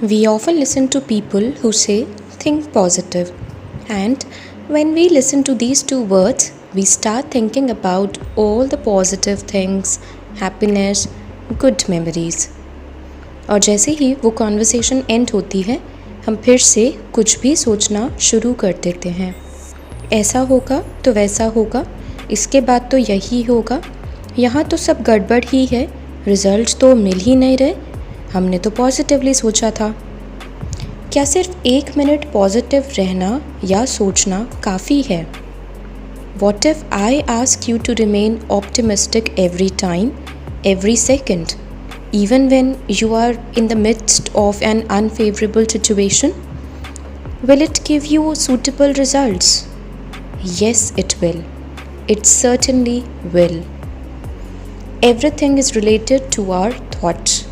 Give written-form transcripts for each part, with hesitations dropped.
We often listen to people who say, think positive. And when we listen to these two words, we start thinking about all the positive things, happiness, good memories. और जैसे ही वो conversation and होती है, हम फिर से कुछ भी सोचना शुरू कर देते हैं। ऐसा होगा तो वैसा होगा, इसके बाद तो यही होगा, यहाँ तो सब गड़बड़ ही है, रिजल्ट्स तो मिल ही नहीं रहे, हमने तो पॉजिटिवली सोचा था। क्या सिर्फ 1 मिनट पॉजिटिव रहना या सोचना काफ़ी है? What if I ask you to remain optimistic every time, every second, even when you are in the midst of an unfavorable situation? Will it give you suitable results? Yes, it will. It certainly will. Everything is related to our thoughts.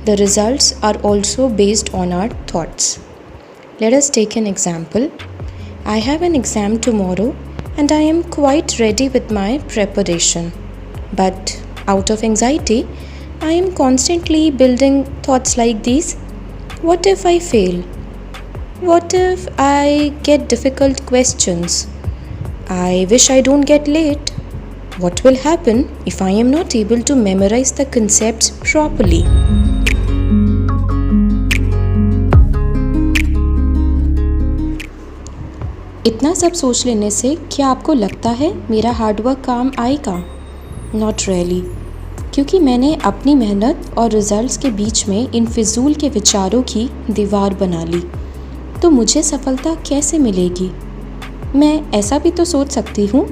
The results are also based on our thoughts. Let us take an example. I have an exam tomorrow and I am quite ready with my preparation. But out of anxiety, I am constantly building thoughts like these. What if I fail? What if I get difficult questions? I wish I don't get late. What will happen if I am not able to memorize the concepts properly? इतना सब सोच लेने से क्या आपको लगता है मेरा हार्डवर्क काम आएगा? नॉट रियली, क्योंकि मैंने अपनी मेहनत और रिजल्ट्स के बीच में इन फिजूल के विचारों की दीवार बना ली। तो मुझे सफलता कैसे मिलेगी? मैं ऐसा भी तो सोच सकती हूँ,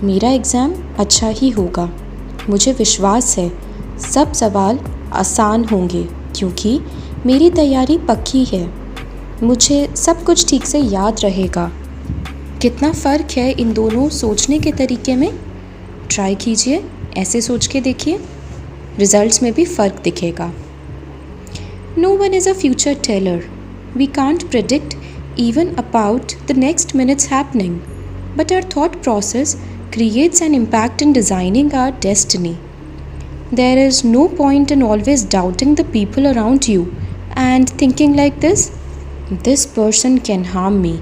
मेरा एग्ज़ाम अच्छा ही होगा, मुझे विश्वास है सब सवाल आसान होंगे क्योंकि मेरी तैयारी पक्की है, मुझे सब कुछ ठीक से याद रहेगा। कितना फ़र्क है इन दोनों सोचने के तरीके में? ट्राई कीजिए, ऐसे सोच के देखिए, रिजल्ट्स में भी फ़र्क दिखेगा। No one is a future teller, we can't predict even about the next minutes happening, but our thought process creates an impact in designing our destiny. There is no point in always doubting the people around you and thinking like this person can harm me,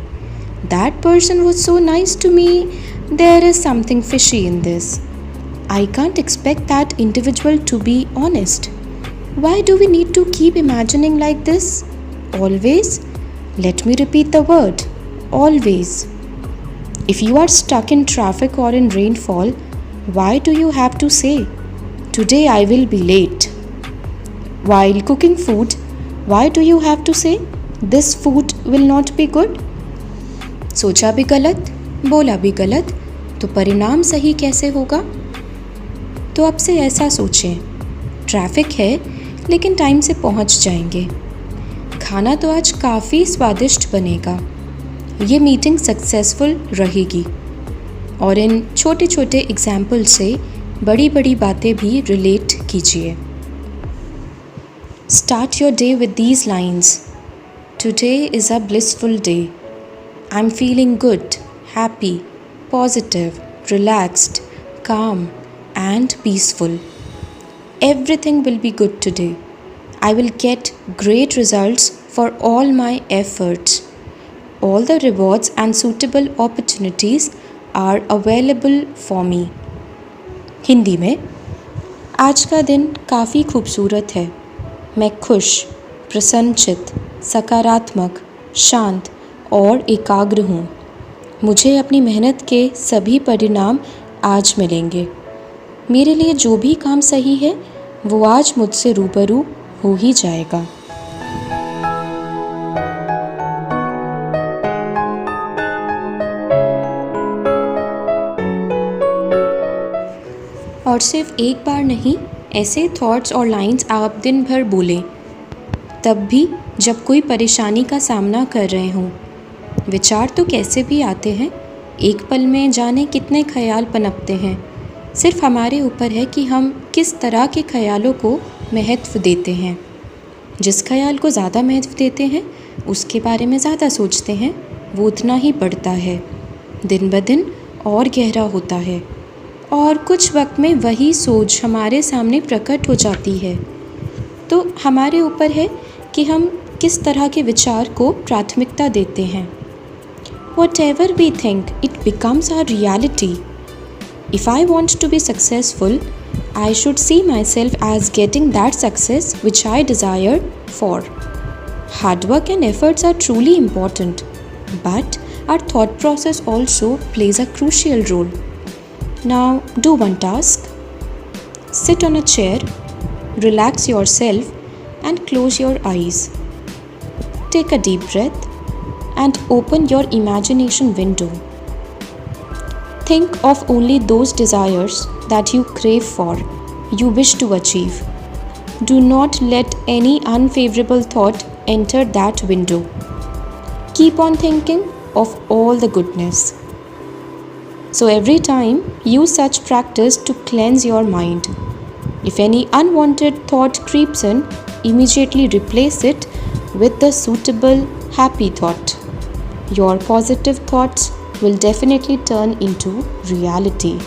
that person was so nice to me, there is something fishy in this, I can't expect that individual to be honest. Why do we need to keep imagining like this? Always? Let me repeat the word, always. If you are stuck in traffic or in rainfall, why do you have to say, today I will be late? While cooking food, why do you have to say, this food will not be good? सोचा भी गलत, बोला भी गलत, तो परिणाम सही कैसे होगा? तो अब से ऐसा सोचें, ट्रैफिक है लेकिन टाइम से पहुंच जाएंगे, खाना तो आज काफ़ी स्वादिष्ट बनेगा, ये मीटिंग सक्सेसफुल रहेगी। और इन छोटे छोटे एग्जाम्पल से बड़ी बड़ी बातें भी रिलेट कीजिए। Start your day with these lines. Today is a blissful day. I am feeling good, happy, positive, relaxed, calm and peaceful. Everything will be good today. I will get great results for all my efforts. All the rewards and suitable opportunities are available for me. Hindi में, आज का दिन काफ़ी खूबसूरत है, मैं खुश, प्रसन्नचित्त, सकारात्मक, शांत और एकाग्र हूँ। मुझे अपनी मेहनत के सभी परिणाम आज मिलेंगे। मेरे लिए जो भी काम सही है वो आज मुझसे रूबरू हो ही जाएगा। और सिर्फ एक बार नहीं, ऐसे थॉट्स और लाइंस आप दिन भर बोलें, तब भी जब कोई परेशानी का सामना कर रहे हों। विचार तो कैसे भी आते हैं, एक पल में जाने कितने ख्याल पनपते हैं। सिर्फ हमारे ऊपर है कि हम किस तरह के ख्यालों को महत्व देते हैं। जिस ख्याल को ज़्यादा महत्व देते हैं, उसके बारे में ज़्यादा सोचते हैं, वो उतना ही बढ़ता है, दिन ब दिन और गहरा होता है, और कुछ वक्त में वही सोच हमारे सामने प्रकट हो जाती है। तो हमारे ऊपर है कि हम किस तरह के विचार को प्राथमिकता देते हैं। Whatever we think, it becomes our reality. If I want to be successful, I should see myself as getting that success which I desire for. Hard work and efforts are truly important, but our thought process also plays a crucial role. Now, do one task. Sit on a chair, relax yourself, and close your eyes. Take a deep breath and open your imagination window. Think of only those desires that you crave for, you wish to achieve. Do not let any unfavorable thought enter that window. Keep on thinking of all the goodness. So every time, use such practice to cleanse your mind. If any unwanted thought creeps in, immediately replace it with the suitable happy thought. Your positive thoughts will definitely turn into reality.